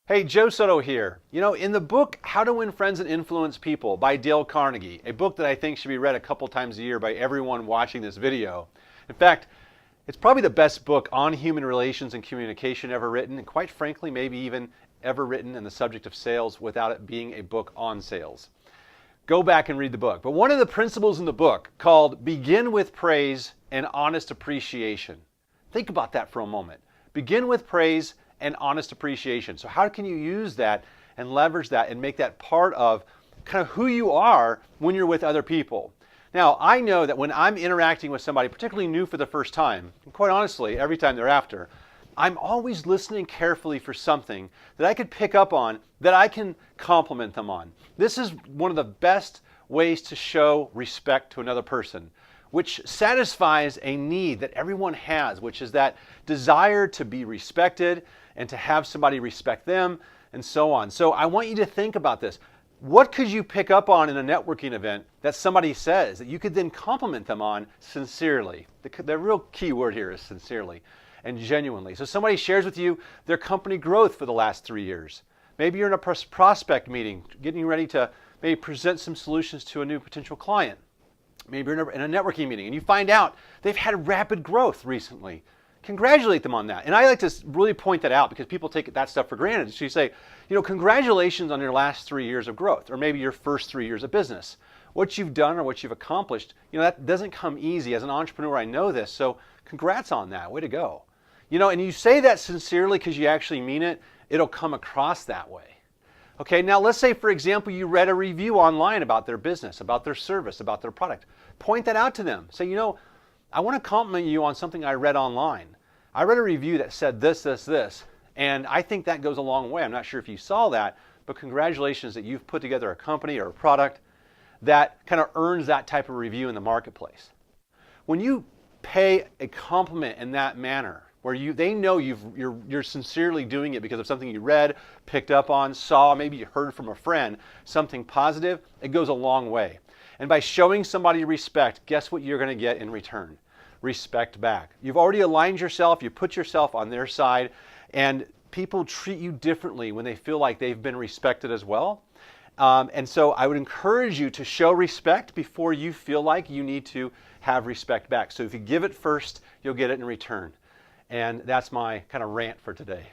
Hey, Joe Soto here. In the book, How to Win Friends and Influence People by Dale Carnegie, a book that I think should be read a couple times a year by everyone watching this video. In fact, it's probably the best book on human relations and communication ever written, and quite frankly, maybe even ever written in the subject of sales without it being a book on sales. Go back and read the book. But one of the principles in the book called Begin with Praise and Honest Appreciation. Think about that for a moment. Begin with praise and honest appreciation. So how can you use that and leverage that and make that part of kind of who you are when you're with other people? Now, I know that when I'm interacting with somebody, particularly new for the first time, and quite honestly, every time thereafter, I'm always listening carefully for something that I could pick up on that I can compliment them on. This is one of the best ways to show respect to another person, which satisfies a need that everyone has, which is that desire to be respected and to have somebody respect them and so on. So I want you to think about this. What could you pick up on in a networking event that somebody says that you could then compliment them on sincerely? The real key word here is sincerely and genuinely. So somebody shares with you their company growth for the last 3 years. Maybe you're in a prospect meeting, getting ready to maybe present some solutions to a new potential client. Maybe you're in a networking meeting and you find out they've had rapid growth recently. Congratulate them on that. And I like to really point that out because people take that stuff for granted. So you say, congratulations on your last 3 years of growth, or maybe your first 3 years of business. What you've done or what you've accomplished, that doesn't come easy. As an entrepreneur, I know this. So congrats on that. Way to go. And you say that sincerely because you actually mean it, it'll come across that way. Okay, now let's say, for example, you read a review online about their business, about their service, about their product. Point that out to them. Say, I want to compliment you on something I read online. I read a review that said this, and I think that goes a long way. I'm not sure if you saw that, but congratulations that you've put together a company or a product that kind of earns that type of review in the marketplace. When you pay a compliment in that manner, where they know you're sincerely doing it because of something you read, picked up on, saw, maybe you heard from a friend, something positive, it goes a long way. And by showing somebody respect, guess what you're going to get in return? Respect back. You've already aligned yourself, you put yourself on their side, and people treat you differently when they feel like they've been respected as well. And so I would encourage you to show respect before you feel like you need to have respect back. So if you give it first, you'll get it in return. And that's my kind of rant for today.